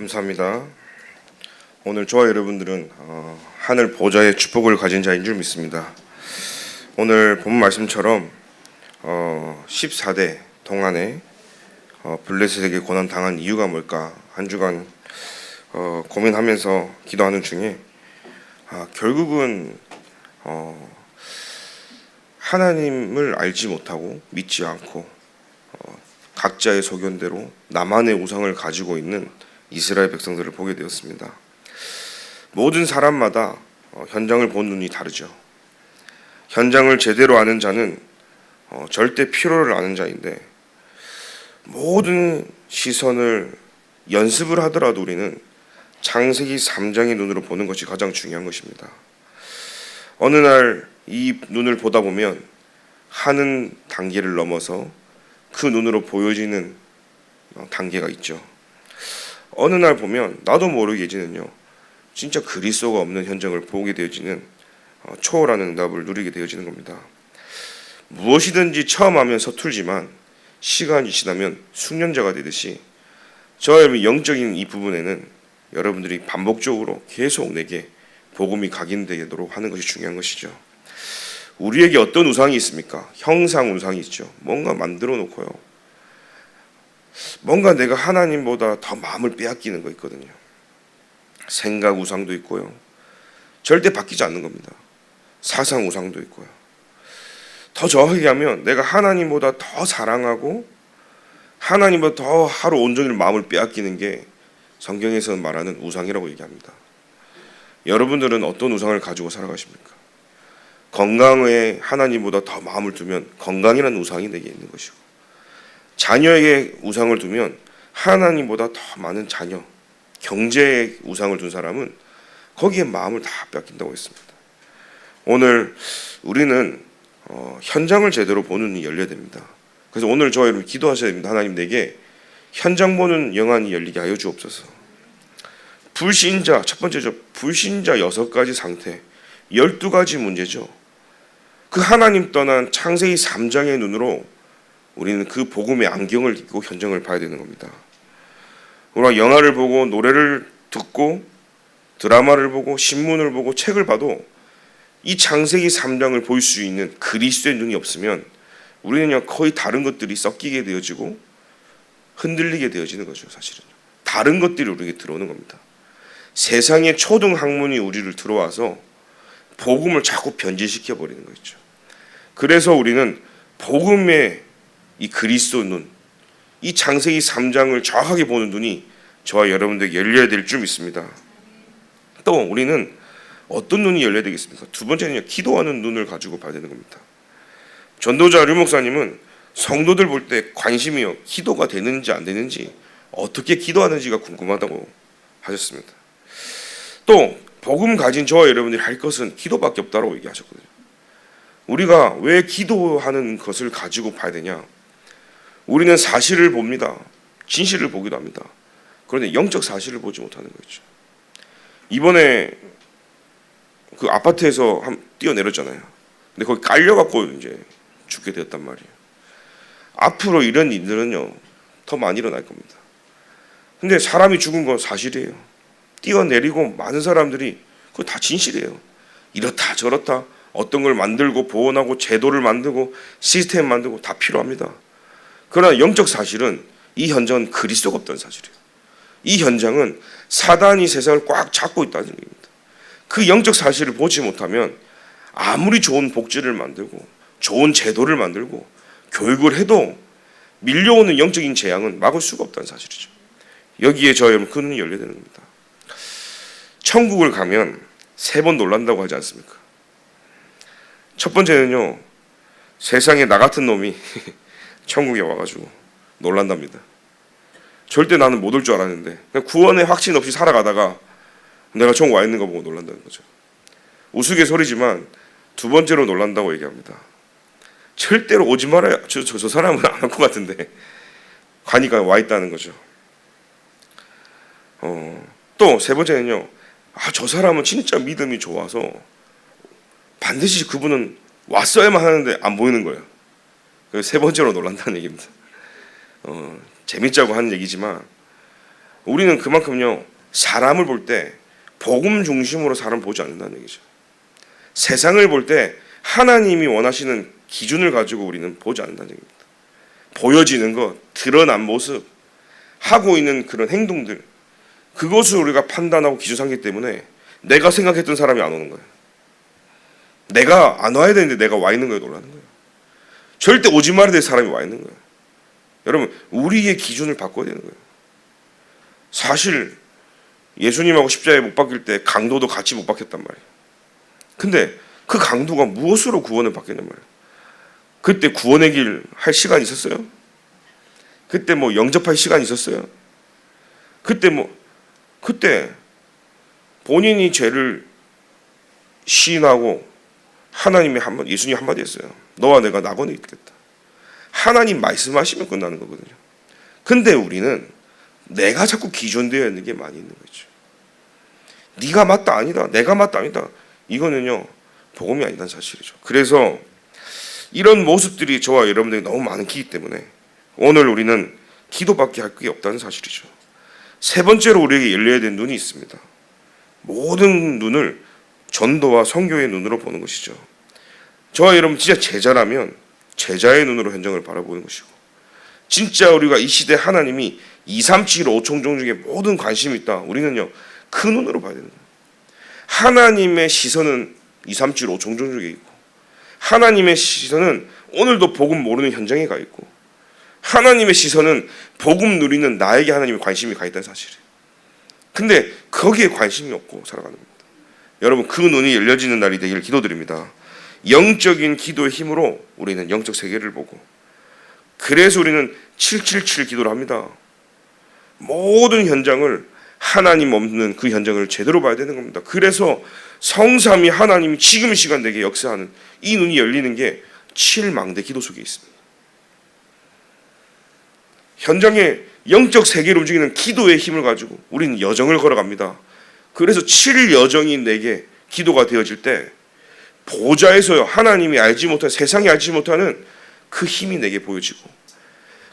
감사합니다. 오늘 저와 여러분들은 하늘 보좌의 축복을 가진 자인 줄 믿습니다. 오늘 본 말씀처럼 14대 동안에 블레셋에게 고난 당한 이유가 뭘까 한 주간 고민하면서 기도하는 중에 결국은 하나님을 알지 못하고 믿지 않고 각자의 소견대로 나만의 우상을 가지고 있는 이스라엘 백성들을 보게 되었습니다. 모든 사람마다 현장을 본 눈이 다르죠. 현장을 제대로 아는 자는 절대 필요를 아는 자인데, 모든 시선을 연습을 하더라도 우리는 창세기 3장의 눈으로 보는 것이 가장 중요한 것입니다. 어느 날 이 눈을 보다 보면 하는 단계를 넘어서 그 눈으로 보여지는 단계가 있죠. 어느 날 보면 나도 모르게 이제는요, 진짜 그리스도가 없는 현장을 보게 되어지는 초월하는 응답을 누리게 되어지는 겁니다. 무엇이든지 처음 하면 서툴지만 시간이 지나면 숙련자가 되듯이 저의 영적인 이 부분에는 여러분들이 반복적으로 계속 내게 복음이 각인되도록 하는 것이 중요한 것이죠. 우리에게 어떤 우상이 있습니까? 형상 우상이 있죠. 뭔가 만들어 놓고요, 뭔가 내가 하나님보다 더 마음을 빼앗기는 거 있거든요. 생각 우상도 있고요, 절대 바뀌지 않는 겁니다. 사상 우상도 있고요. 더 정확하게 하면 내가 하나님보다 더 사랑하고 하나님보다 더 하루 온종일 마음을 빼앗기는 게 성경에서는 말하는 우상이라고 얘기합니다. 여러분들은 어떤 우상을 가지고 살아가십니까? 건강에 하나님보다 더 마음을 두면 건강이라는 우상이 내게 있는 것이고, 자녀에게 우상을 두면 하나님보다 더 많은 자녀, 경제에 우상을 둔 사람은 거기에 마음을 다 뺏긴다고 했습니다. 오늘 우리는 현장을 제대로 보는 눈이 열려야 됩니다. 그래서 오늘 저와 여러분 기도하셔야 됩니다. 하나님, 내게 현장 보는 영안이 열리게 하여 주옵소서. 불신자, 첫 번째죠. 불신자 6가지 상태, 12가지 문제죠. 그 하나님 떠난 창세기 3장의 눈으로 우리는 그 복음의 안경을 끼고 현장을 봐야 되는 겁니다. 우리가 영화를 보고 노래를 듣고 드라마를 보고 신문을 보고 책을 봐도 이 창세기 3장을 볼 수 있는 그리스도의 눈이 없으면 우리는 그냥 거의 다른 것들이 섞이게 되어지고 흔들리게 되어지는 거죠. 사실은 다른 것들이 우리에게 들어오는 겁니다. 세상의 초등 학문이 우리를 들어와서 복음을 자꾸 변질시켜 버리는 거죠. 그래서 우리는 복음의 이 그리스도 눈, 이 창세기 3장을 정확하게 보는 눈이 저와 여러분들에게 열려야 될 줄 믿습니다. 또 우리는 어떤 눈이 열려야 되겠습니까? 두 번째는요, 기도하는 눈을 가지고 봐야 되는 겁니다. 전도자 류 목사님은 성도들 볼 때 관심이요, 기도가 되는지 안 되는지, 어떻게 기도하는지가 궁금하다고 하셨습니다. 또 복음 가진 저와 여러분들이 할 것은 기도밖에 없다고 얘기하셨거든요. 우리가 왜 기도하는 것을 가지고 봐야 되냐? 우리는 사실을 봅니다. 진실을 보기도 합니다. 그런데 영적 사실을 보지 못하는 거죠. 이번에 그 아파트에서 뛰어내렸잖아요. 근데 거기 깔려갖고 이제 죽게 되었단 말이에요. 앞으로 이런 일들은요, 더 많이 일어날 겁니다. 근데 사람이 죽은 건 사실이에요. 뛰어내리고 많은 사람들이 그거 다 진실이에요. 이렇다 저렇다 어떤 걸 만들고 보온하고 제도를 만들고 시스템 만들고 다 필요합니다. 그러나 영적 사실은 이 현장은 그리스도가 없다는 사실이에요. 이 현장은 사단이 세상을 꽉 잡고 있다는 얘기입니다. 그 영적 사실을 보지 못하면 아무리 좋은 복지를 만들고 좋은 제도를 만들고 교육을 해도 밀려오는 영적인 재앙은 막을 수가 없다는 사실이죠. 여기에 저 여러분 그 눈이 열려야 되는 겁니다. 천국을 가면 3번 놀란다고 하지 않습니까? 첫 번째는요, 세상에 나 같은 놈이 천국에 와가지고 놀란답니다. 절대 나는 못 올 줄 알았는데 그냥 구원에 확신 없이 살아가다가 내가 천국 와 있는 거 보고 놀란다는 거죠. 우스갯소리지만 두 번째로 놀란다고 얘기합니다. 절대로 오지 말아요. 저 사람은 안 올 것 같은데 가니까 와 있다는 거죠. 또 세 번째는요, 저 사람은 진짜 믿음이 좋아서 반드시 그분은 왔어야만 하는데 안 보이는 거예요. 세 번째로 놀란다는 얘기입니다. 재밌자고 하는 얘기지만 우리는 그만큼요 사람을 볼 때 복음 중심으로 사람 보지 않는다는 얘기죠. 세상을 볼 때 하나님이 원하시는 기준을 가지고 우리는 보지 않는다는 얘기입니다. 보여지는 것, 드러난 모습, 하고 있는 그런 행동들, 그것을 우리가 판단하고 기준 삼기 때문에 내가 생각했던 사람이 안 오는 거예요. 내가 안 와야 되는데 내가 와 있는 거에 놀라는 거예요. 절대 오지 말아야 될 사람이 와 있는 거예요. 여러분, 우리의 기준을 바꿔야 되는 거예요. 사실 예수님하고 십자가에 못 박힐 때 강도도 같이 못 박혔단 말이에요. 근데 그 강도가 무엇으로 구원을 받겠냔 말이에요. 그때 구원의 길 할 시간이 있었어요? 그때 뭐 영접할 시간이 있었어요? 그때 본인이 죄를 시인하고 하나님이 예수님 한마디 했어요. 너와 내가 낙원에 있겠다. 하나님 말씀하시면 끝나는 거거든요. 근데 우리는 내가 자꾸 기존되어 있는 게 많이 있는 거죠. 네가 맞다 아니다, 내가 맞다 아니다, 이거는요 복음이 아니라는 사실이죠. 그래서 이런 모습들이 저와 여러분들이 너무 많기 때문에 오늘 우리는 기도밖에 할 게 없다는 사실이죠. 세 번째로 우리에게 열려야 될 눈이 있습니다. 모든 눈을 전도와 선교의 눈으로 보는 것이죠. 저와 여러분 진짜 제자라면 제자의 눈으로 현장을 바라보는 것이고, 진짜 우리가 이 시대 하나님이 2, 3, 7, 5총 중에 모든 관심이 있다, 우리는요 그 눈으로 봐야 되는 거예요. 하나님의 시선은 2, 3, 7, 5총 중에 있고, 하나님의 시선은 오늘도 복음 모르는 현장에 가 있고, 하나님의 시선은 복음 누리는 나에게 하나님의 관심이 가 있다는 사실이에요. 근데 거기에 관심이 없고 살아가는 겁니다. 여러분, 그 눈이 열려지는 날이 되기를 기도드립니다. 영적인 기도의 힘으로 우리는 영적 세계를 보고, 그래서 우리는 777 기도를 합니다. 모든 현장을 하나님 없는 그 현장을 제대로 봐야 되는 겁니다. 그래서 성삼위 하나님이 지금 시간 내게 역사하는 이 눈이 열리는 게 7망대 기도 속에 있습니다. 현장의 영적 세계를 움직이는 기도의 힘을 가지고 우리는 여정을 걸어갑니다. 그래서 7여정이 내게 기도가 되어질 때 보좌에서요 하나님이 알지 못한, 세상이 알지 못하는 그 힘이 내게 보여지고,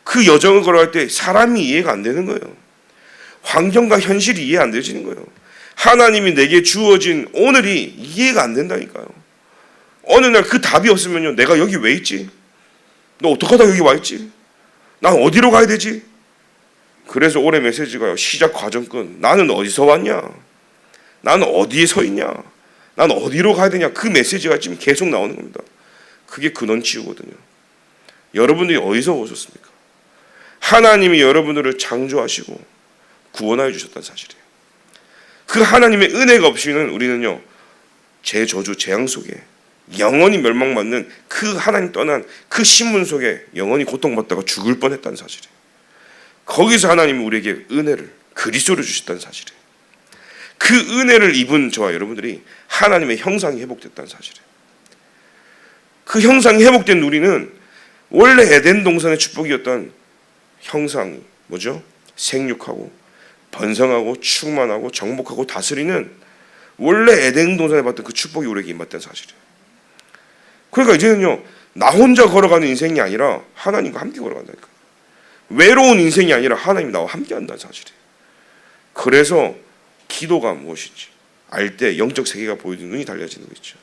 그 여정을 걸어갈 때 사람이 이해가 안 되는 거예요. 환경과 현실이 이해 안 되지는 거예요. 하나님이 내게 주어진 오늘이 이해가 안 된다니까요. 어느 날 그 답이 없으면요, 내가 여기 왜 있지? 너 어떡하다 여기 와 있지? 난 어디로 가야 되지? 그래서 올해 메시지가요, 시작 과정 끝. 나는 어디서 왔냐? 나는 어디에 서 있냐? 난 어디로 가야 되냐? 그 메시지가 지금 계속 나오는 겁니다. 그게 근원치유거든요. 여러분들이 어디서 오셨습니까? 하나님이 여러분들을 창조하시고 구원하여 주셨다는 사실이에요. 그 하나님의 은혜가 없이는 우리는요 제 저주 재앙 속에 영원히 멸망받는, 그 하나님 떠난 그 신문 속에 영원히 고통받다가 죽을 뻔했다는 사실이에요. 거기서 하나님이 우리에게 은혜를, 그리스도를 주셨다는 사실이에요. 그 은혜를 입은 저와 여러분들이 하나님의 형상이 회복됐다는 사실이에요. 그 형상이 회복된 우리는 원래 에덴 동산의 축복이었던 형상이 뭐죠? 생육하고 번성하고 충만하고 정복하고 다스리는 원래 에덴 동산에 받던 그 축복이 우리에게 임했다는 사실이에요. 그러니까 이제는요 나 혼자 걸어가는 인생이 아니라 하나님과 함께 걸어간다니까. 외로운 인생이 아니라 하나님이 나와 함께 한다는 사실이에요. 그래서 기도가 무엇인지 알 때 영적 세계가 보이는 눈이 달려지는 거 있죠.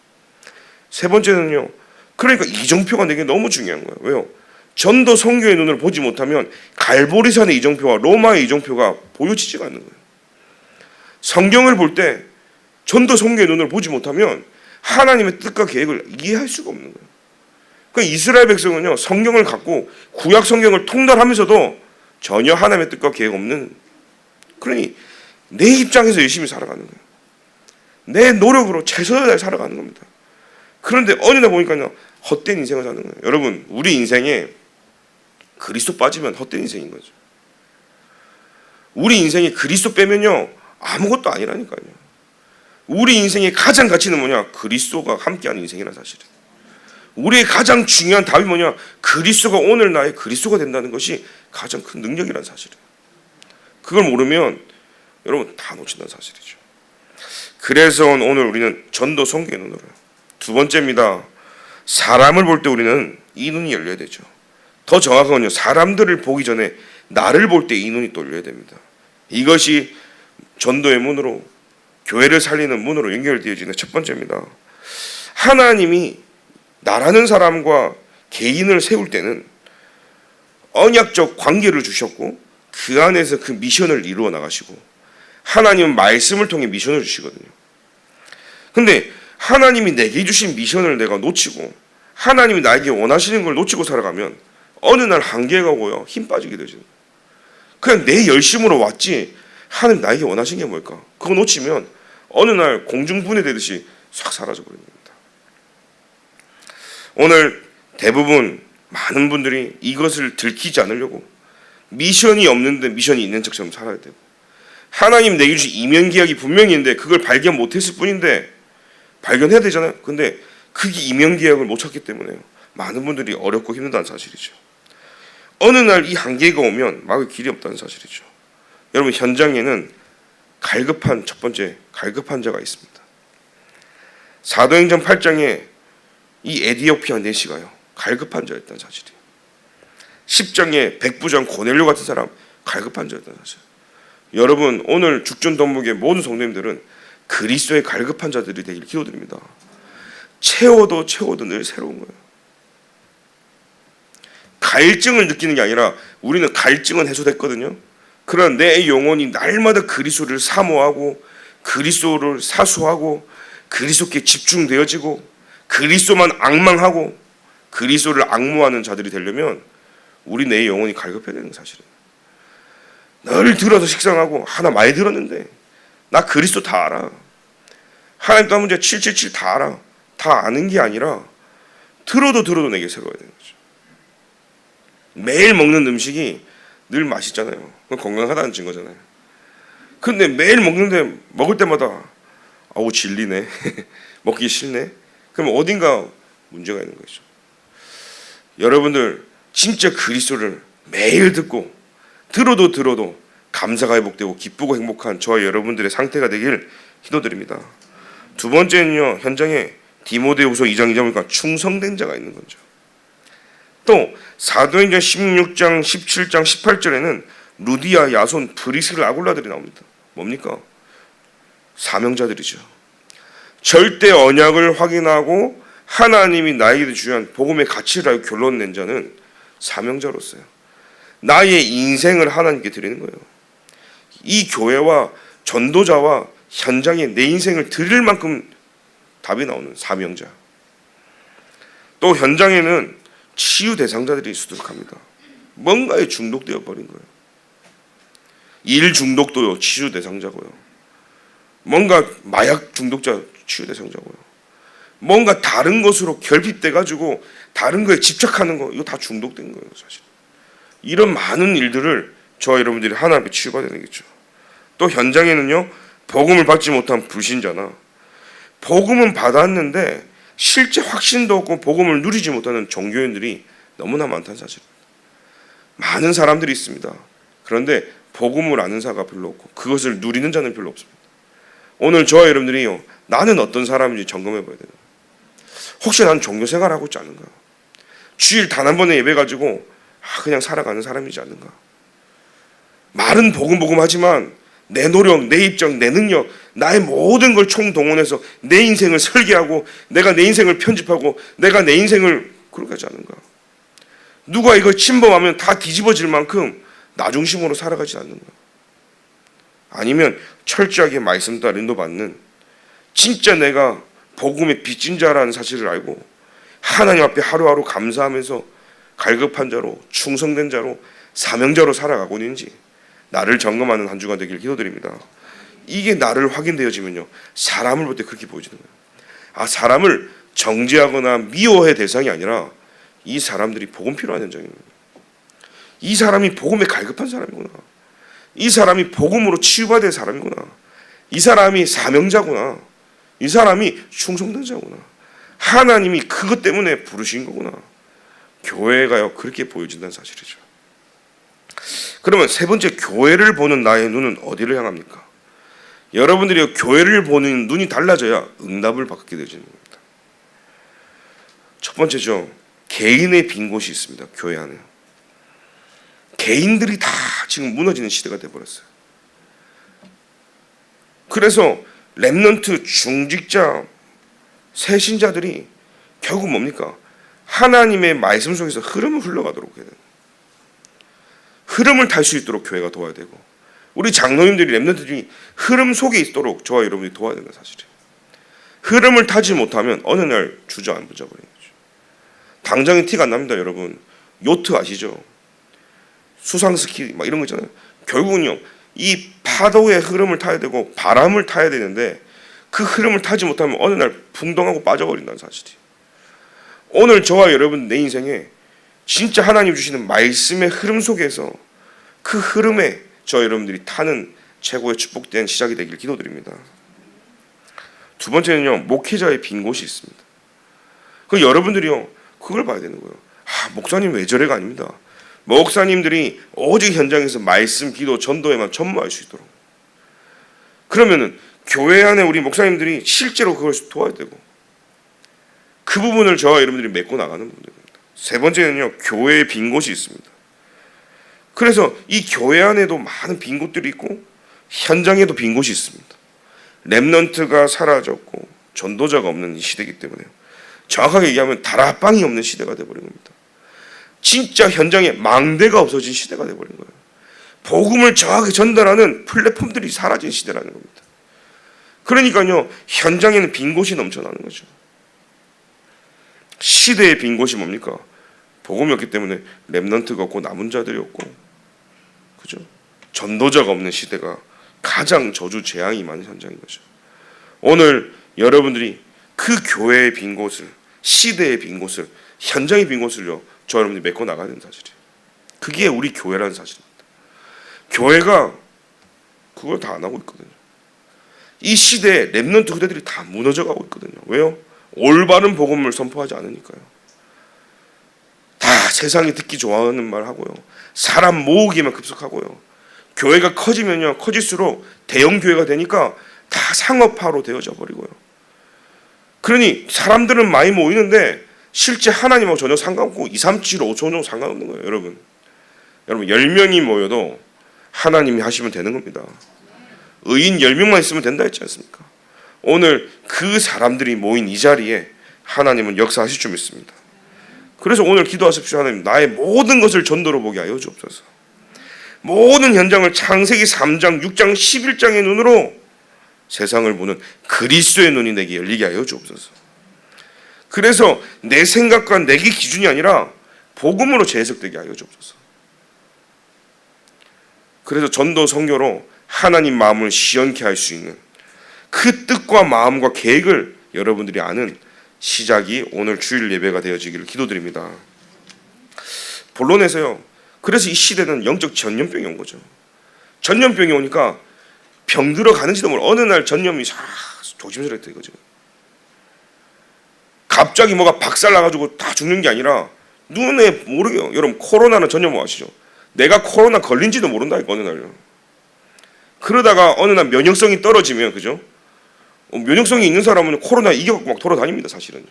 세 번째는요, 그러니까 이정표가 내게 너무 중요한 거예요. 왜요? 전도 선교의 눈을 보지 못하면 갈보리산의 이정표와 로마의 이정표가 보여지지가 않는 거예요. 성경을 볼 때 전도 선교의 눈을 보지 못하면 하나님의 뜻과 계획을 이해할 수가 없는 거예요. 그러니까 이스라엘 백성은요 성경을 갖고 구약 성경을 통달하면서도 전혀 하나님의 뜻과 계획 없는, 그러니 내 입장에서 열심히 살아가는 거예요. 내 노력으로 최선을 다해 살아가는 겁니다. 그런데 어느 날 보니까요 헛된 인생을 사는 거예요. 여러분, 우리 인생에 그리스도 빠지면 헛된 인생인 거죠. 우리 인생에 그리스도 빼면요 아무것도 아니라니까요. 우리 인생의 가장 가치는 뭐냐? 그리스도가 함께하는 인생이라는 사실이에요. 우리의 가장 중요한 답이 뭐냐? 그리스도가 오늘 나의 그리스도가 된다는 것이 가장 큰 능력이라는 사실이에요. 그걸 모르면 여러분 다 놓친다는 사실이죠. 그래서 오늘 우리는 전도 선교의 눈으로. 두 번째입니다. 사람을 볼 때 우리는 이 눈이 열려야 되죠. 더 정확하군요. 사람들을 보기 전에 나를 볼 때 이 눈이 또 열려야 됩니다. 이것이 전도의 문으로, 교회를 살리는 문으로 연결되어지는 첫 번째입니다. 하나님이 나라는 사람과 개인을 세울 때는 언약적 관계를 주셨고 그 안에서 그 미션을 이루어 나가시고, 하나님은 말씀을 통해 미션을 주시거든요. 근데 하나님이 내게 주신 미션을 내가 놓치고 하나님이 나에게 원하시는 걸 놓치고 살아가면 어느 날 한계가 오고요, 힘 빠지게 되죠. 그냥 내 열심으로 왔지 하나님 나에게 원하신 게 뭘까? 그거 놓치면 어느 날 공중분해되듯이 싹 사라져버립니다. 오늘 대부분 많은 분들이 이것을 들키지 않으려고 미션이 없는데 미션이 있는 척처럼 살아야 되고, 하나님 내게 주신 이면계약이 분명히 있는데 그걸 발견 못했을 뿐인데 발견해야 되잖아요. 근데 그게 이면계약을 못 찾기 때문에 많은 분들이 어렵고 힘들다는 사실이죠. 어느 날 이 한계가 오면 막을 길이 없다는 사실이죠. 여러분, 현장에는 갈급한, 첫 번째 갈급한 자가 있습니다. 사도행전 8장에 이 에디오피아 내시가요, 갈급한 자였다는 사실이에요. 10장에 백부장 고넬료 같은 사람, 갈급한 자였다는 사실. 여러분, 오늘 죽전동목의 모든 성도님들은 그리스도의 갈급한 자들이 되길 기도드립니다. 채워도 늘 새로운 거예요. 갈증을 느끼는 게 아니라, 우리는 갈증은 해소됐거든요. 그러나 내 영혼이 날마다 그리스도를 사모하고 그리스도를 사수하고 그리스도께 집중되어지고 그리스도만 앙망하고 그리스도를 앙모하는 자들이 되려면 우리 내 영혼이 갈급해야 되는 사실이에요. 늘 들어서 식상하고, 하나 많이 들었는데 나 그리스도 다 알아, 하나님 또 문제 777 다 알아, 다 아는 게 아니라 들어도 내게 새로워야 되는 거죠. 매일 먹는 음식이 늘 맛있잖아요. 그건 건강하다는 증거잖아요. 근데 매일 먹는데 먹을 때마다 아우 질리네 먹기 싫네, 그럼 어딘가 문제가 있는 거죠. 여러분들 진짜 그리스도를 매일 듣고 들어도 감사가 회복되고 기쁘고 행복한 저와 여러분들의 상태가 되길 기도드립니다. 두 번째는요, 현장에 디모데후서 2장 2절 보니까 충성된 자가 있는 거죠. 또 사도행전 16장 17장 18절에는 루디아, 야손, 브리스라, 아굴라들이 나옵니다. 뭡니까? 사명자들이죠. 절대 언약을 확인하고 하나님이 나에게 주한 복음의 가치를 알고 결론 낸 자는 사명자로서요, 나의 인생을 하나님께 드리는 거예요. 이 교회와 전도자와 현장에 내 인생을 드릴 만큼 답이 나오는 사명자. 또 현장에는 치유 대상자들이 수두룩합니다. 뭔가에 중독되어 버린 거예요. 일 중독도요, 치유 대상자고요. 뭔가 마약 중독자, 치유 대상자고요. 뭔가 다른 것으로 결핍돼 가지고 다른 거에 집착하는 거, 이거 다 중독된 거예요, 사실. 이런 많은 일들을 저와 여러분들이 하나님께 치유받아야 되겠죠. 또 현장에는요, 복음을 받지 못한 불신자나 복음은 받았는데 실제 확신도 없고 복음을 누리지 못하는 종교인들이 너무나 많다는 사실입니다. 많은 사람들이 있습니다. 그런데 복음을 아는 자가 별로 없고 그것을 누리는 자는 별로 없습니다. 오늘 저와 여러분들이요, 나는 어떤 사람인지 점검해 봐야 돼요. 혹시 난 종교 생활하고 있지 않은가? 주일 단 한 번에 예배 가지고 그냥 살아가는 사람이지 않는가? 말은 복음 하지만 내 노력, 내 입장, 내 능력, 나의 모든 걸 총동원해서 내 인생을 설계하고 내가 내 인생을 편집하고 내가 내 인생을 그렇게 하지 않는가? 누가 이걸 침범하면 다 뒤집어질 만큼 나 중심으로 살아가지 않는가? 아니면 철저하게 말씀 따라 인도받는, 진짜 내가 복음의 빚진 자라는 사실을 알고 하나님 앞에 하루하루 감사하면서 갈급한 자로, 충성된 자로, 사명자로 살아가고 있는지 나를 점검하는 한 주가 되길 기도드립니다. 이게 나를 확인되어지면요, 사람을 볼 때 그렇게 보여지는 거예요. 사람을 정죄하거나 미워할 대상이 아니라 이 사람들이 복음 필요한 현장입니다. 이 사람이 복음에 갈급한 사람이구나, 이 사람이 복음으로 치유받을 사람이구나, 이 사람이 사명자구나, 이 사람이 충성된 자구나, 하나님이 그것 때문에 부르신 거구나. 교회가요, 그렇게 보여진다는 사실이죠. 그러면 세 번째, 교회를 보는 나의 눈은 어디를 향합니까? 여러분들이 교회를 보는 눈이 달라져야 응답을 받게 되는 겁니다. 첫 번째죠, 개인의 빈 곳이 있습니다. 교회 안에 개인들이 다 지금 무너지는 시대가 되어버렸어요. 그래서 렘넌트 중직자 새신자들이 결국 뭡니까? 하나님의 말씀 속에서 흐름을 흘러가도록 해야 돼요. 흐름을 탈 수 있도록 교회가 도와야 되고, 우리 장로님들이 렘넌트들이 흐름 속에 있도록 저와 여러분이 도와야 되는 사실이에요. 흐름을 타지 못하면 어느 날 주저앉아 버리는 거죠. 당장에 티가 안 납니다, 여러분. 요트 아시죠? 수상 스키 막 이런 거 있잖아요. 결국은요, 이 파도의 흐름을 타야 되고 바람을 타야 되는데 그 흐름을 타지 못하면 어느 날 풍덩하고 빠져버린다는 사실이에요. 오늘 저와 여러분 내 인생에 진짜 하나님 주시는 말씀의 흐름 속에서 그 흐름에 저 여러분들이 타는 최고의 축복된 시작이 되길 기도드립니다. 두 번째는요, 목회자의 빈 곳이 있습니다. 그 여러분들이요, 그걸 봐야 되는 거예요. 목사님 왜 저래가 아닙니다. 목사님들이 오직 현장에서 말씀, 기도, 전도에만 전무할 수 있도록. 그러면은 교회 안에 우리 목사님들이 실제로 그걸 도와야 되고, 그 부분을 저와 여러분들이 메꿔 나가는 부분입니다. 세 번째는요, 교회의 빈 곳이 있습니다. 그래서 이 교회 안에도 많은 빈 곳들이 있고 현장에도 빈 곳이 있습니다. 렘넌트가 사라졌고 전도자가 없는 이 시대이기 때문에요. 정확하게 얘기하면 다락방이 없는 시대가 되어버린 겁니다. 진짜 현장에 망대가 없어진 시대가 되어버린 거예요. 복음을 정확하게 전달하는 플랫폼들이 사라진 시대라는 겁니다. 그러니까요, 현장에는 빈 곳이 넘쳐나는 거죠. 시대의 빈 곳이 뭡니까? 복음이 없기 때문에 렘넌트가 없고 남은 자들이 없고, 그죠? 전도자가 없는 시대가 가장 저주 재앙이 많은 현장인 거죠. 오늘 여러분들이 그 교회의 빈 곳을, 시대의 빈 곳을, 현장의 빈 곳을요, 저 여러분들이 메꿔 나가야 되는 사실이에요. 그게 우리 교회라는 사실입니다. 교회가 그걸 다 안 하고 있거든요. 이 시대에 렘넌트 그대들이 다 무너져 가고 있거든요. 왜요? 올바른 복음을 선포하지 않으니까요. 다 세상이 듣기 좋아하는 말 하고요, 사람 모으기에만 급속하고요. 교회가 커지면요, 커질수록 대형 교회가 되니까 다 상업화로 되어져 버리고요. 그러니 사람들은 많이 모이는데 실제 하나님하고 전혀 상관없고 2, 3, 7, 5천 정도 상관없는 거예요. 여러분 10명이 모여도 하나님이 하시면 되는 겁니다. 의인 10명만 있으면 된다 했지 않습니까? 오늘 그 사람들이 모인 이 자리에 하나님은 역사하실 줄 믿습니다. 그래서 오늘 기도하십시오. 하나님, 나의 모든 것을 전도로 보게 하여 주옵소서. 모든 현장을 창세기 3장, 6장, 11장의 눈으로 세상을 보는 그리스도의 눈이 내게 열리게 하여 주옵소서. 그래서 내 생각과 내게 기준이 아니라 복음으로 재해석되게 하여 주옵소서. 그래서 전도 선교로 하나님 마음을 시원케 할 수 있는 그 뜻과 마음과 계획을 여러분들이 아는 시작이 오늘 주일 예배가 되어지기를 기도드립니다. 본론에서요, 그래서 이 시대는 영적 전염병이 온 거죠. 전염병이 오니까 병 들어가는지도 모르고 어느 날 전염이 조심스럽게 되거죠. 갑자기 뭐가 박살나가지고 다 죽는 게 아니라 눈에 모르게요. 여러분 코로나는 전염 아시죠? 내가 코로나 걸린지도 모른다니까 어느 날요. 그러다가 어느 날 면역성이 떨어지면, 그죠? 면역성이 있는 사람은 코로나 이겨갖고 막 돌아다닙니다, 사실은요.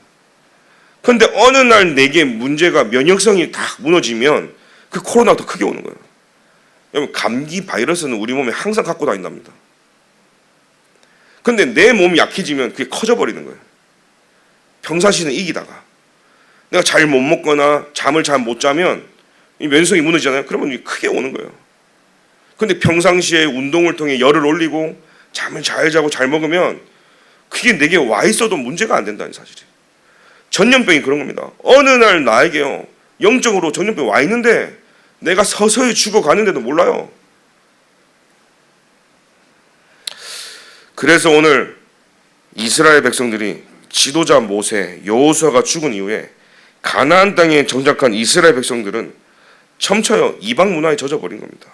그런데 어느 날 내게 문제가 면역성이 다 무너지면 그 코로나가 더 크게 오는 거예요. 여러분 감기 바이러스는 우리 몸에 항상 갖고 다닌답니다. 그런데 내 몸이 약해지면 그게 커져버리는 거예요. 평상시는 이기다가 내가 잘 못 먹거나 잠을 잘 못 자면 이 면역성이 무너지잖아요. 그러면 이게 크게 오는 거예요. 그런데 평상시에 운동을 통해 열을 올리고 잠을 잘 자고 잘 먹으면 그게 내게 와 있어도 문제가 안 된다는 사실이에요. 전염병이 그런 겁니다. 어느 날 나에게요, 영적으로 전염병이 와 있는데 내가 서서히 죽어가는데도 몰라요. 그래서 오늘 이스라엘 백성들이 지도자 모세, 여호수아가 죽은 이후에 가나안 땅에 정착한 이스라엘 백성들은 첨처여 이방 문화에 젖어버린 겁니다.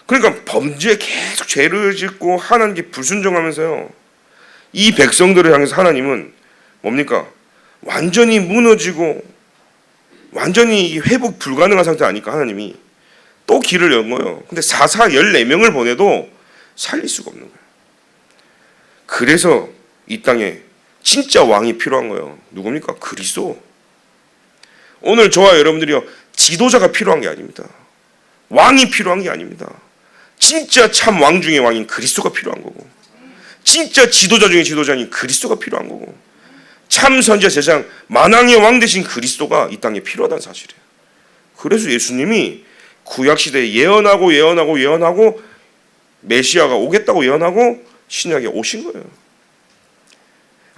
그러니까 범죄에 계속 죄를 짓고 하나님께 불순종하면서요, 이 백성들을 향해서 하나님은 뭡니까? 완전히 무너지고 완전히 회복 불가능한 상태 아니까 하나님이 또 길을 연 거예요. 근데 사사 14명을 보내도 살릴 수가 없는 거예요. 그래서 이 땅에 진짜 왕이 필요한 거예요. 누굽니까? 그리스도. 오늘 저와 여러분들이요, 지도자가 필요한 게 아닙니다. 왕이 필요한 게 아닙니다. 진짜 참 왕 중의 왕인 그리스도가 필요한 거고, 진짜 지도자 중에 지도자인 그리스도가 필요한 거고, 참 선지자 제사장 만왕의 왕 되신 그리스도가 이 땅에 필요하다는 사실이에요. 그래서 예수님이 구약시대에 예언하고 메시아가 오겠다고 예언하고 신약에 오신 거예요.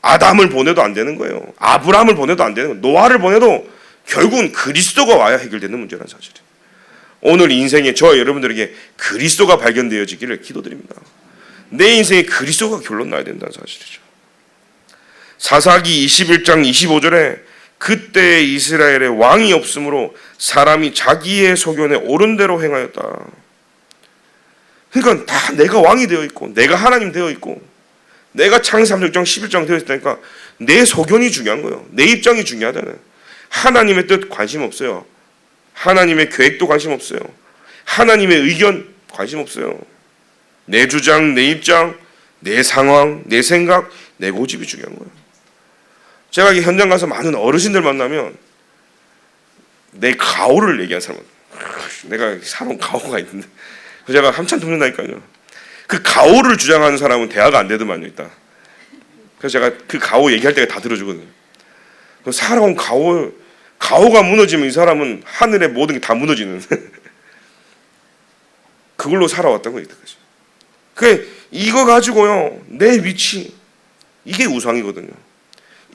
아담을 보내도 안 되는 거예요. 아브라함을 보내도 안 되는 거예요. 노아를 보내도 결국은 그리스도가 와야 해결되는 문제라는 사실이에요. 오늘 인생에 저와 여러분들에게 그리스도가 발견되어지기를 기도드립니다. 내 인생에 그리스도가 결론 나야 된다는 사실이죠. 사사기 21장 25절에 그때 이스라엘에 왕이 없으므로 사람이 자기의 소견에 옳은 대로 행하였다. 그러니까 다 내가 왕이 되어 있고 내가 하나님 되어 있고 내가 창세기 36장 11장 되어 있다니까 내 소견이 중요한 거예요. 내 입장이 중요하잖아요. 하나님의 뜻 관심 없어요. 하나님의 계획도 관심 없어요. 하나님의 의견 관심 없어요. 내 주장, 내 입장, 내 상황, 내 생각, 내 고집이 중요한 거예요. 제가 현장 가서 많은 어르신들 만나면 내 가오를 얘기한 사람은 내가 살아온 가오가 있는데 제가 한참 돕는다니까요. 그 가오를 주장하는 사람은 대화가 안 되더만요. 있다. 그래서 제가 그 가오 얘기할 때가 다 들어주거든요. 살아온 가오가 무너지면 이 사람은 하늘의 모든 게 다 무너지는 그걸로 살아왔다고 얘기했거든요. 그 이거 가지고요 내 위치 이게 우상이거든요.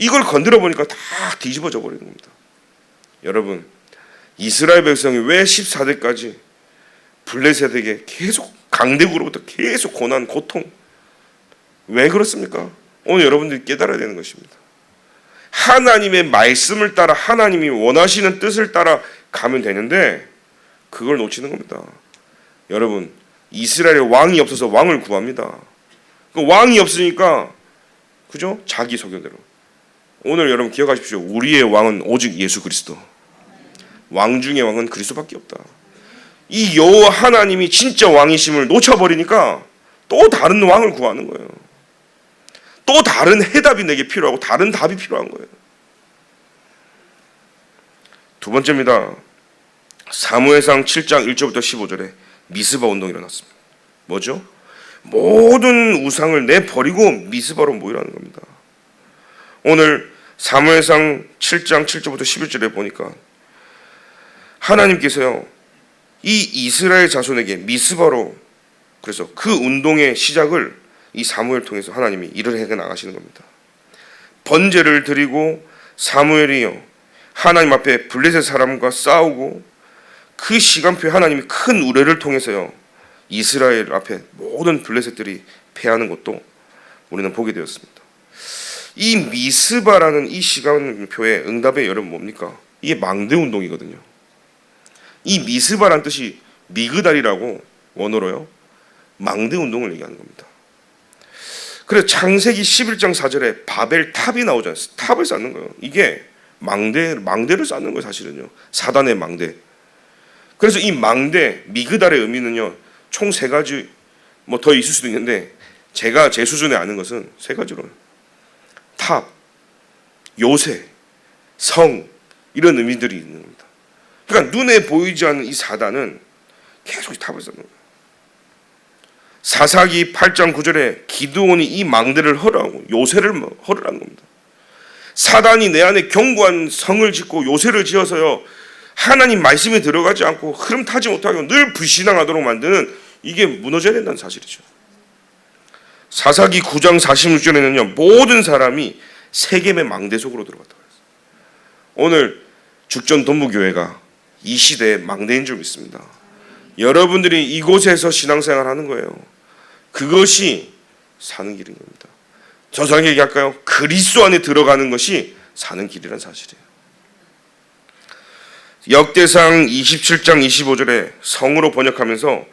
이걸 건드려 보니까 다 뒤집어져 버리는 겁니다. 여러분 이스라엘 백성이 왜 14대까지 블레셋에게 계속 강대국으로부터 계속 고난 고통 왜 그렇습니까? 오늘 여러분들이 깨달아야 되는 것입니다. 하나님의 말씀을 따라 하나님이 원하시는 뜻을 따라 가면 되는데 그걸 놓치는 겁니다. 여러분 이스라엘에 왕이 없어서 왕을 구합니다. 그 왕이 없으니까 그죠? 자기 소견대로. 오늘 여러분 기억하십시오. 우리의 왕은 오직 예수 그리스도. 왕 중의 왕은 그리스도밖에 없다. 이 여호와 하나님이 진짜 왕이심을 놓쳐버리니까 또 다른 왕을 구하는 거예요. 또 다른 해답이 내게 필요하고 다른 답이 필요한 거예요. 두 번째입니다. 사무엘상 7장 1절부터 15절에 미스바 운동이 일어났습니다. 뭐죠? 모든 우상을 내버리고 미스바로 모이라는 겁니다. 오늘 사무엘상 7장 7절부터 11절에 보니까 하나님께서요 이 이스라엘 자손에게 미스바로 그래서 그 운동의 시작을 이 사무엘 통해서 하나님이 일을 해 나가시는 겁니다. 번제를 드리고 사무엘이요 하나님 앞에 블레셋 사람과 싸우고 그 시간표에 하나님이 큰 우레를 통해서요 이스라엘 앞에 모든 블레셋들이 패하는 것도 우리는 보게 되었습니다. 이 미스바라는 이 시간표의 응답의 여러분 뭡니까? 이게 망대 운동이거든요. 이 미스바란 뜻이 미그달이라고 원어로요 망대 운동을 얘기하는 겁니다. 그래서 창세기 11장 4절에 바벨 탑이 나오잖아요. 탑을 쌓는 거예요. 이게 망대를 쌓는 거예요. 사실은요 사단의 망대. 그래서 이 망대 미그달의 의미는요 총 세 가지 뭐 더 있을 수도 있는데 제가 제 수준에 아는 것은 세 가지로 탑, 요새, 성 이런 의미들이 있는 겁니다. 그러니까 눈에 보이지 않는 이 사단은 계속 탑을 쌓는 거예요. 사사기 8장 9절에 기드온이 이 망대를 허르하고 요새를 허르라는 겁니다. 사단이 내 안에 견고한 성을 짓고 요새를 지어서요 하나님 말씀에 들어가지 않고 흐름 타지 못하고 늘 불신앙하도록 만드는 이게 무너져야 된다는 사실이죠. 사사기 9장 46절에는요 모든 사람이 세겜의 망대 속으로 들어갔다고 했어요. 오늘 죽전 동부교회가 이 시대의 망대인 줄 믿습니다. 여러분들이 이곳에서 신앙생활 하는 거예요. 그것이 사는 길인 겁니다. 저서 얘기할까요? 그리스도 안에 들어가는 것이 사는 길이라는 사실이에요. 역대상 27장 25절에 성으로 번역하면서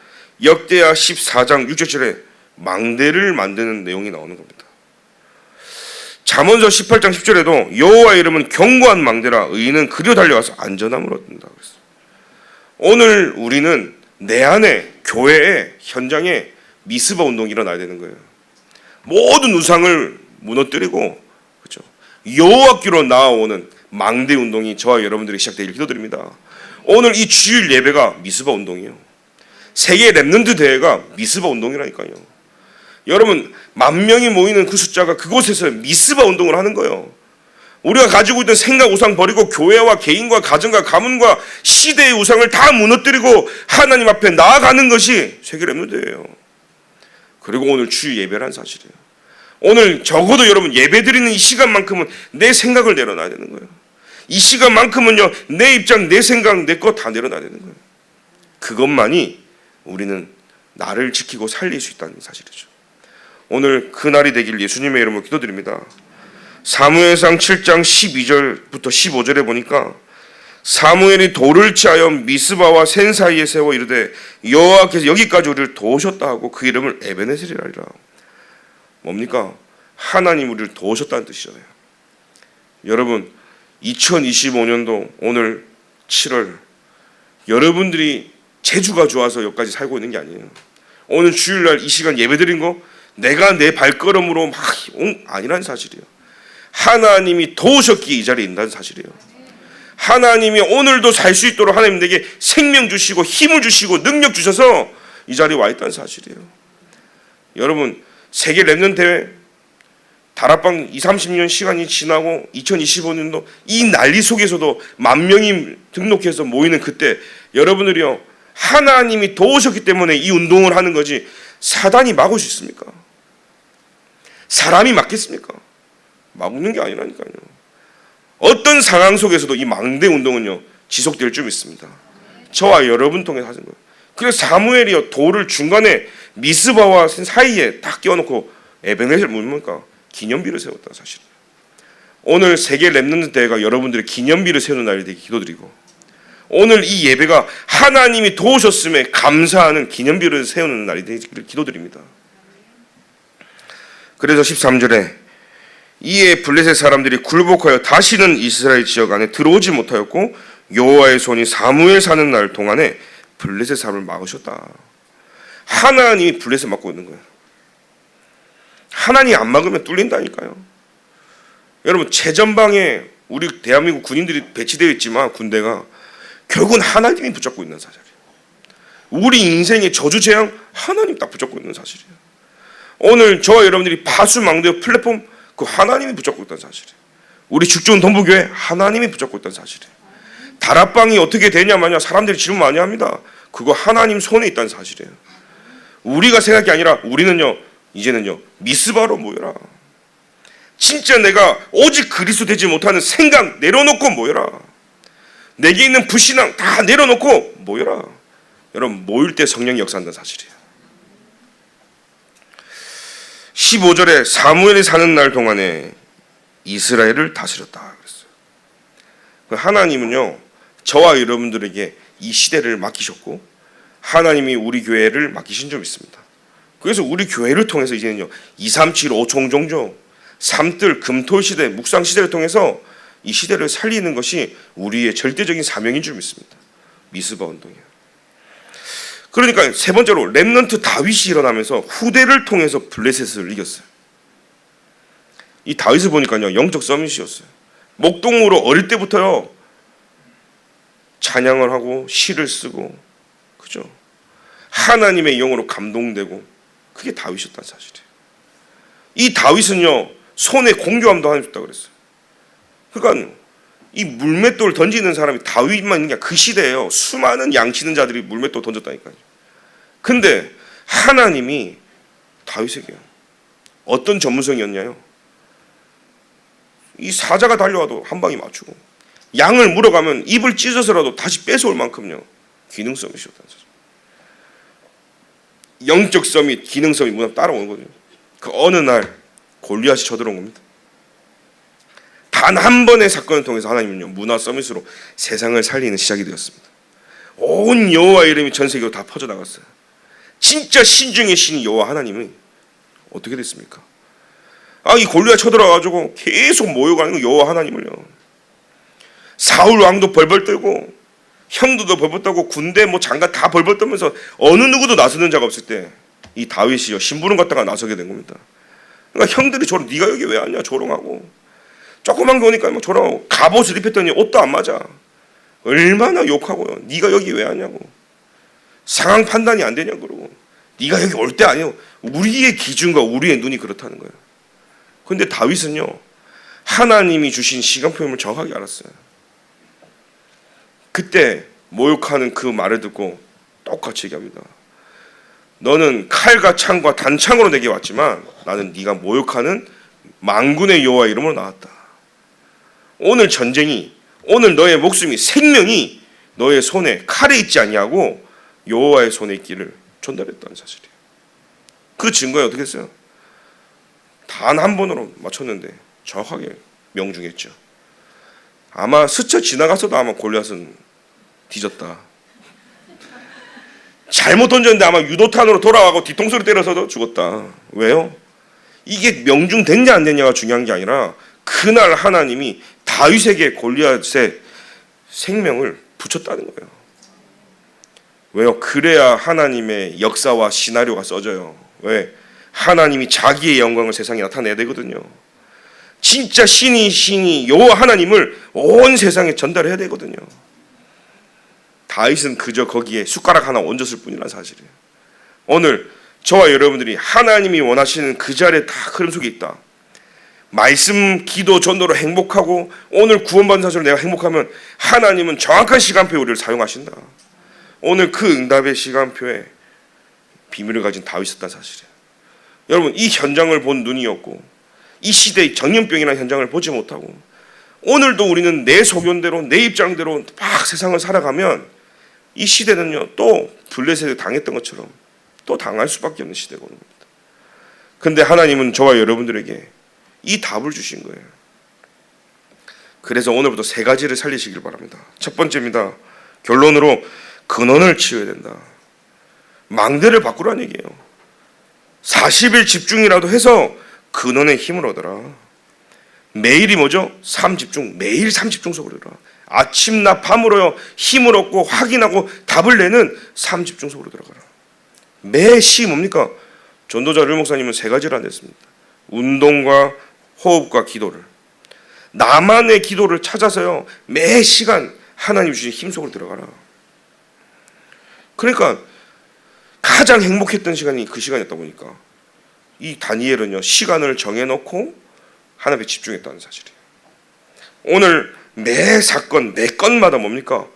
역대하 14장 6절에 망대를 만드는 내용이 나오는 겁니다. 잠언서 18장 10절에도 여호와의 이름은 견고한 망대라 의인은 그려 달려가서 안전함을 얻는다 그랬어요. 오늘 우리는 내 안에 교회의 현장에 미스바 운동이 일어나야 되는 거예요. 모든 우상을 무너뜨리고 그렇죠. 여호와께로 나아오는 망대 운동이 저와 여러분들이 시작되길 기도드립니다. 오늘 이 주일 예배가 미스바 운동이에요. 세계 랩런트 대회가 미스바 운동이라니까요. 여러분 10,000명이 모이는 그 숫자가 그곳에서 미스바 운동을 하는 거예요. 우리가 가지고 있던 생각 우상 버리고 교회와 개인과 가정과 가문과 시대의 우상을 다 무너뜨리고 하나님 앞에 나아가는 것이 세계 렘넌트예요. 그리고 오늘 주일 예배란 사실이에요. 오늘 적어도 여러분 예배드리는 이 시간만큼은 내 생각을 내려놔야 되는 거예요. 이 시간만큼은요 내 입장, 내 생각, 내 것 다 내려놔야 되는 거예요. 그것만이 우리는 나를 지키고 살릴 수 있다는 사실이죠. 오늘 그날이 되길 예수님의 이름으로 기도드립니다. 사무엘상 7장 12절부터 15절에 보니까 사무엘이 돌을 치하여 미스바와 센 사이에 세워 이르되 여호와께서 여기까지 우리를 도우셨다 하고 그 이름을 에베네셀이라. 뭡니까? 하나님 우리를 도우셨다는 뜻이잖아요. 여러분 2025년도 오늘 7월 여러분들이 재주가 좋아서 여기까지 살고 있는 게 아니에요. 오늘 주일날 이 시간 예배드린 거 내가 내 발걸음으로 막 아니라는 사실이에요. 하나님이 도우셨기에 이 자리에 있다는 사실이에요. 하나님이 오늘도 살 수 있도록 하나님 내게 생명 주시고 힘을 주시고 능력 주셔서 이 자리에 와 있다는 사실이에요. 여러분 세계 렘넌트 대회 다락방 20-30년 시간이 지나고 2025년도 이 난리 속에서도 10,000명이 등록해서 모이는 그때 여러분들이요 하나님이 도우셨기 때문에 이 운동을 하는 거지 사단이 막을 수 있습니까? 사람이 막겠습니까? 막는 게 아니라니까요. 어떤 상황 속에서도 이 망대 운동은요 지속될 줄 믿습니다. 저와 여러분 통해서 하는 거예요. 그래서 사무엘이요 돌을 중간에 미스바와 사이에 딱 끼워놓고 에베네셀 뭡니까? 기념비를 세웠다 사실. 오늘 세계 렘넌트 대회가 여러분들의 기념비를 세우는 날이 되기 기도드리고 오늘 이 예배가 하나님이 도우셨음에 감사하는 기념비를 세우는 날이 되기를 기도드립니다. 그래서 13절에 이에 블레셋 사람들이 굴복하여 다시는 이스라엘 지역 안에 들어오지 못하였고 여호와의 손이 사무엘 사는 날 동안에 블레셋 사람을 막으셨다. 하나님이 블레셋 막고 있는 거예요. 하나님이 안 막으면 뚫린다니까요. 여러분 최전방에 우리 대한민국 군인들이 배치되어 있지만 군대가 결국은 하나님이 붙잡고 있는 사실이에요. 우리 인생의 저주재앙 하나님 딱 붙잡고 있는 사실이에요. 오늘 저와 여러분들이 파수망대 플랫폼 그 하나님이 붙잡고 있다는 사실이에요. 우리 죽전 동부교회 하나님이 붙잡고 있다는 사실이에요. 다락방이 어떻게 되냐마냐 사람들이 질문 많이 합니다. 그거 하나님 손에 있다는 사실이에요. 우리가 생각이 아니라 우리는요 이제는요 미스바로 모여라. 진짜 내가 오직 그리스도 되지 못하는 생각 내려놓고 모여라. 내게 있는 불신앙 다 내려놓고 모여라. 여러분 모일 때 성령이 역사한다는 사실이에요. 15절에 사무엘이 사는 날 동안에 이스라엘을 다스렸다 그랬어요. 하나님은요 저와 여러분들에게 이 시대를 맡기셨고 하나님이 우리 교회를 맡기신 점 있습니다. 그래서 우리 교회를 통해서 이제는요 237 5총종조 3뜰 금토 시대 묵상 시대를 통해서 이 시대를 살리는 것이 우리의 절대적인 사명인 줄 믿습니다. 미스바 운동이에요. 그러니까 세 번째로 렘넌트 다윗이 일어나면서 후대를 통해서 블레셋을 이겼어요. 이 다윗을 보니까요 영적 서밋이었어요. 목동으로 어릴 때부터요 찬양을 하고 시를 쓰고 그죠? 하나님의 영으로 감동되고 그게 다윗이었다는 사실이에요. 이 다윗은요 손에 공교함도 하나 줬다고 그랬어요. 그러니까 이 물맷돌 던지는 사람이 다윗만 있는 게 그 시대예요. 수많은 양치는 자들이 물맷돌 던졌다니까요. 근데 하나님이 다윗에게요 어떤 전문성이었냐요? 이 사자가 달려와도 한 방에 맞추고 양을 물어가면 입을 찢어서라도 다시 뺏어올 만큼요 기능성이 있었다는 사실. 영적 서밋, 기능성이 문화 따라오는 거죠. 그 어느 날 골리앗이 쳐들어온 겁니다. 단 한 번의 사건을 통해서 하나님은요 문화 서밋으로 세상을 살리는 시작이 되었습니다. 온 여호와 이름이 전 세계로 다 퍼져나갔어요. 진짜 신중의 신이 여호와 하나님이 어떻게 됐습니까? 이 골리앗 쳐들어가지고 계속 모여가는 거 여호와 하나님을요. 사울 왕도 벌벌 떨고 형들도 벌벌 떨고 군대 장관 다 벌벌 떨면서 어느 누구도 나서는 자가 없을 때 이 다윗이요 심부름 갔다가 나서게 된 겁니다. 그러니까 형들이 조롱, 네가 여기 왜 왔냐 조롱하고 조그만 게 오니까 막 조롱하고 갑옷을 입혔더니 옷도 안 맞아. 얼마나 욕하고요. 네가 여기 왜 왔냐고. 상황 판단이 안 되냐고 그러고 네가 여기 올 때 아니에요. 우리의 기준과 우리의 눈이 그렇다는 거예요. 그런데 다윗은요, 하나님이 주신 시간표임을 정확하게 알았어요. 그때 모욕하는 그 말을 듣고 똑같이 얘기합니다. 너는 칼과 창과 단창으로 내게 왔지만 나는 네가 모욕하는 만군의 여호와 이름으로 나왔다. 오늘 전쟁이, 오늘 너의 목숨이, 생명이 너의 손에 칼에 있지 아니하고 여호와의 손에 있기를 전달했다는 사실이에요. 그 증거에 어떻게 했어요? 단 한 번으로 맞췄는데 정확하게 명중했죠. 아마 스쳐 지나갔어도 아마 골리앗은 뒤졌다. 잘못 던졌는데 아마 유도탄으로 돌아가고 뒤통수를 때려서도 죽었다. 왜요? 이게 명중됐냐 안 됐냐가 중요한 게 아니라 그날 하나님이 다윗에게 골리앗의 생명을 붙였다는 거예요. 왜요? 그래야 하나님의 역사와 시나리오가 써져요. 왜? 하나님이 자기의 영광을 세상에 나타내야 되거든요. 진짜 신이 여호와 하나님을 온 세상에 전달해야 되거든요. 다윗은 그저 거기에 숟가락 하나 얹었을 뿐이라는 사실이에요. 오늘 저와 여러분들이 하나님이 원하시는 그 자리에 다 흐름 속에 있다. 말씀, 기도, 전도로 행복하고 오늘 구원받은 사실로 내가 행복하면 하나님은 정확한 시간표에 우리를 사용하신다. 오늘 그 응답의 시간표에 비밀을 가진 다윗이었다는 사실이에요. 여러분, 이 현장을 본 눈이었고 이 시대의 전염병이라는 현장을 보지 못하고 오늘도 우리는 내 소견대로 내 입장대로 막 세상을 살아가면 이 시대는요 또 블레셋에 당했던 것처럼 또 당할 수밖에 없는 시대가 오는 겁니다. 그런데 하나님은 저와 여러분들에게 이 답을 주신 거예요. 그래서 오늘부터 세 가지를 살리시길 바랍니다. 첫 번째입니다. 결론으로 근원을 치워야 된다. 망대를 바꾸라는 얘기예요. 40일 집중이라도 해서 근원의 힘을 얻어라. 매일이 뭐죠? 삶 집중. 매일 삶 집중 속으로 들어라. 아침 낮 밤으로요 힘을 얻고 확인하고 답을 내는 삶 집중 속으로 들어가라. 매시 뭡니까? 전도자 류 목사님은 세 가지를 안 했습니다. 운동과 호흡과 기도를. 나만의 기도를 찾아서요 매 시간 하나님 주신 힘 속으로 들어가라. 그러니까 가장 행복했던 시간이 그 시간이었다 보니까 이 다니엘은요 시간을 정해놓고 하나님에 집중했다는 사실이에요. 오늘 매 사건 매 건마다 뭡니까?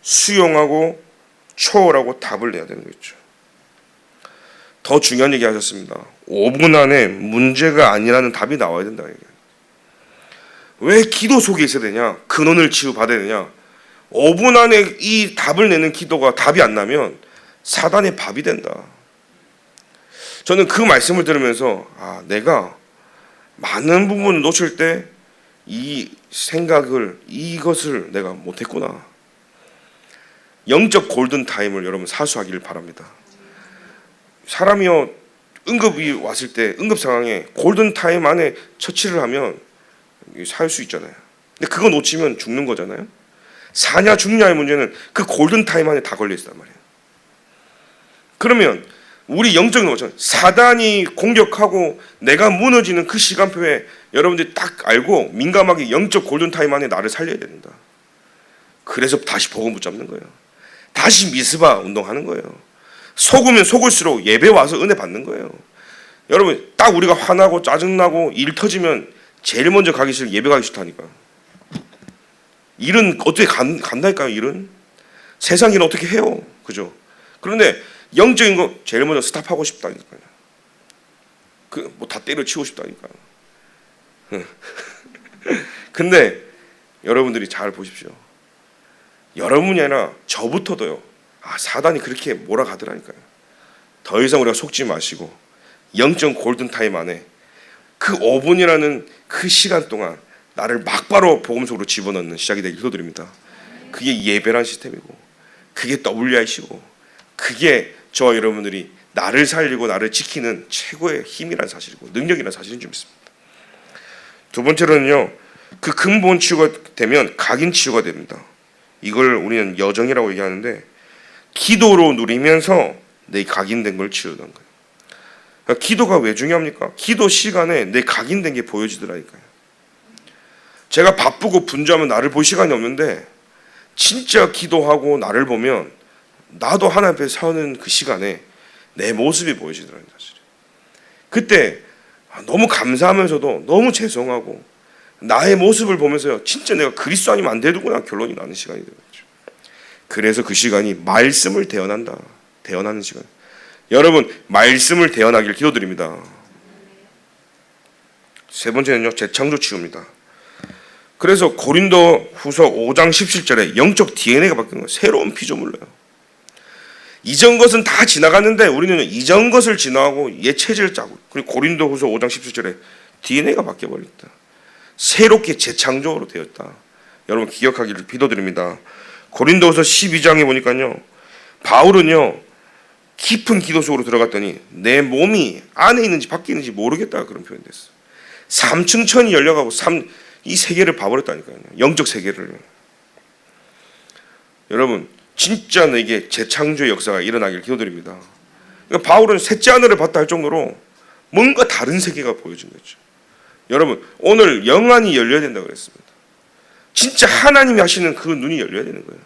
수용하고 초월하고 답을 내야 되는 거죠. 더 중요한 얘기 하셨습니다. 5분 안에 문제가 아니라는 답이 나와야 된다. 왜 기도 속에 있어야 되냐? 근원을 치유받아야 되냐? 5분 안에 이 답을 내는 기도가 답이 안 나면 사단의 밥이 된다. 저는 그 말씀을 들으면서 내가 많은 부분을 놓칠 때 이 생각을 이것을 내가 못했구나. 영적 골든타임을 여러분 사수하기를 바랍니다. 사람이요 응급이 왔을 때 응급 상황에 골든타임 안에 처치를 하면 살 수 있잖아요. 근데 그거 놓치면 죽는 거잖아요. 사냐 죽냐의 문제는 그 골든타임 안에 다 걸려있단 말이에요. 그러면 우리 영적인 거죠. 사단이 공격하고 내가 무너지는 그 시간표에 여러분들이 딱 알고 민감하게 영적 골든타임 안에 나를 살려야 된다. 그래서 다시 복음 붙잡는 거예요. 다시 미스바 운동하는 거예요. 속으면 속을수록 예배 와서 은혜 받는 거예요. 여러분 딱 우리가 화나고 짜증나고 일 터지면 제일 먼저 가기 싫어 예배 가기 싫다니까. 일은 어떻게 간다니까요. 일은 세상 일은 어떻게 해요. 그죠? 그런데 영적인 거 제일 먼저 스탑하고 싶다니까요. 그 뭐 다 때려치우고 싶다니까요. 근데 여러분들이 잘 보십시오. 여러분이 아니라 저부터도요. 사단이 그렇게 몰아가더라니까요. 더 이상 우리가 속지 마시고 영적 골든타임 안에 그 5분이라는 그 시간 동안 나를 막바로 복음 속으로 집어넣는 시작이 되길 기도드립니다. 그게 예배란 시스템이고 그게 WIC고 그게 저와 여러분들이 나를 살리고 나를 지키는 최고의 힘이란 사실이고 능력이란 사실인 줄 믿습니다. 두 번째로는요. 그 근본 치유가 되면 각인 치유가 됩니다. 이걸 우리는 여정이라고 얘기하는데 기도로 누리면서 내 각인된 걸 치유하는 거예요. 그러니까 기도가 왜 중요합니까? 기도 시간에 내 각인된 게 보여지더라니까요. 제가 바쁘고 분주하면 나를 볼 시간이 없는데 진짜 기도하고 나를 보면 나도 하나님 앞에 서는 그 시간에 내 모습이 보여지더라는 사실이에요. 그때 너무 감사하면서도 너무 죄송하고 나의 모습을 보면서요, 진짜 내가 그리스도 아니면 안 되는구나 결론이 나는 시간이 되었죠. 그래서 그 시간이 말씀을 대언하는 시간. 여러분, 말씀을 대언하길 기도드립니다. 세 번째는요, 재창조 치유입니다. 그래서 고린도 후서 5장 17절에 영적 DNA가 바뀌는 거예요. 새로운 피조물로요. 이전 것은 다 지나갔는데 우리는 이전 것을 지나가고 옛 체질을 짜고, 그리고 고린도 후서 5장 17절에 DNA가 바뀌어버렸다. 새롭게 재창조로 되었다. 여러분 기억하기를 기도드립니다. 고린도후서 12장에 보니까요, 바울은요 깊은 기도 속으로 들어갔더니 내 몸이 안에 있는지 밖에 있는지 모르겠다 그런 표현이 됐어요. 3층 천이 열려가고 이 세계를 봐버렸다니까요. 영적 세계를. 여러분 진짜 내게 재창조의 역사가 일어나길 기도드립니다. 그러니까 바울은 셋째 하늘을 봤다 할 정도로 뭔가 다른 세계가 보여진 거죠. 여러분 오늘 영안이 열려야 된다고 그랬습니다. 진짜 하나님이 하시는 그 눈이 열려야 되는 거예요.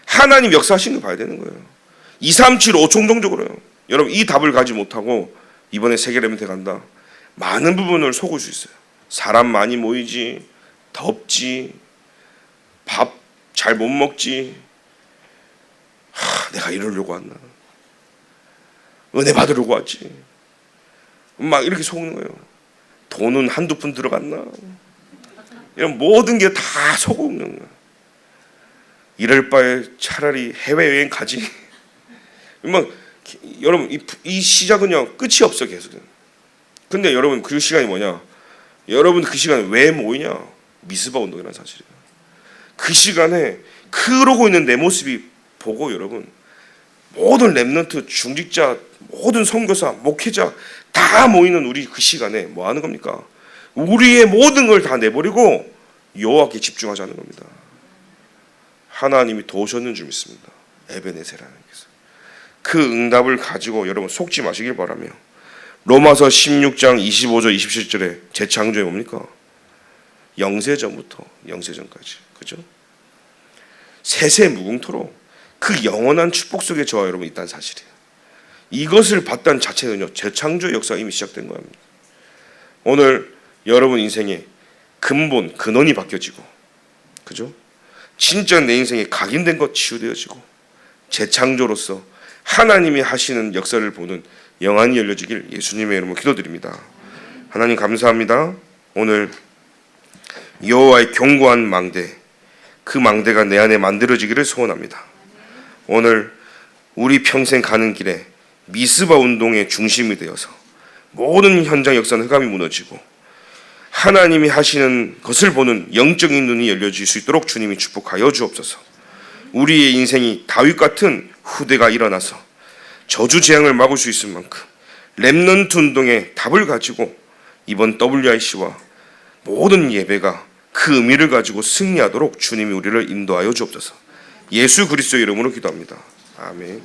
하나님 역사하시는 거 봐야 되는 거예요. 2, 3, 7, 5 총정적으로요. 여러분 이 답을 가지 못하고 이번에 세계레몬트 간다, 많은 부분을 속을 수 있어요. 사람 많이 모이지, 덥지, 밥 잘 못 먹지, 내가 이러려고 왔나, 은혜 받으려고 왔지, 막 이렇게 속는 거예요. 돈은 한두 푼 들어갔나, 이런 모든 게 다 속는 거예요. 이럴 바에 차라리 해외여행 가지. 막 여러분 이 시작은요 끝이 없어 계속. 근데 여러분 그 시간이 뭐냐? 여러분 그 시간에 왜 모이냐? 미스바 운동이라는 사실이에요. 그 시간에 그러고 있는 내 모습이 보고 여러분 모든 렘넌트, 중직자, 모든 선교사, 목회자 다 모이는 우리 그 시간에 뭐 하는 겁니까? 우리의 모든 걸 다 내버리고 여호와께 집중하자는 겁니다. 하나님이 도우셨는 줄 믿습니다. 에베네셀 하나님께서. 그 응답을 가지고 여러분 속지 마시길 바라며, 로마서 16장 25절 27절에 재창조에 뭡니까? 영세전부터 영세전까지, 그죠? 세세 무궁토록 그 영원한 축복 속에 저와 여러분 있다는 사실이에요. 이것을 봤다는 자체는요 재창조의 역사가 이미 시작된 겁니다. 오늘 여러분 인생의 근본, 근원이 바뀌어지고, 그죠? 진짜 내 인생에 각인된 것 치유되어지고, 재창조로서 하나님이 하시는 역사를 보는 영안이 열려지길 예수님의 이름으로 기도드립니다. 하나님 감사합니다. 오늘 여호와의 견고한 망대, 그 망대가 내 안에 만들어지기를 소원합니다. 오늘 우리 평생 가는 길에 미스바 운동의 중심이 되어서 모든 현장 역사는 흑암이 무너지고 하나님이 하시는 것을 보는 영적인 눈이 열려질 수 있도록 주님이 축복하여 주옵소서. 우리의 인생이 다윗 같은 후대가 일어나서 저주 재앙을 막을 수 있을 만큼 렘넌트 운동의 답을 가지고 이번 WIC와 모든 예배가 그 의미를 가지고 승리하도록 주님이 우리를 인도하여 주옵소서. 예수 그리스도의 이름으로 기도합니다. 아멘.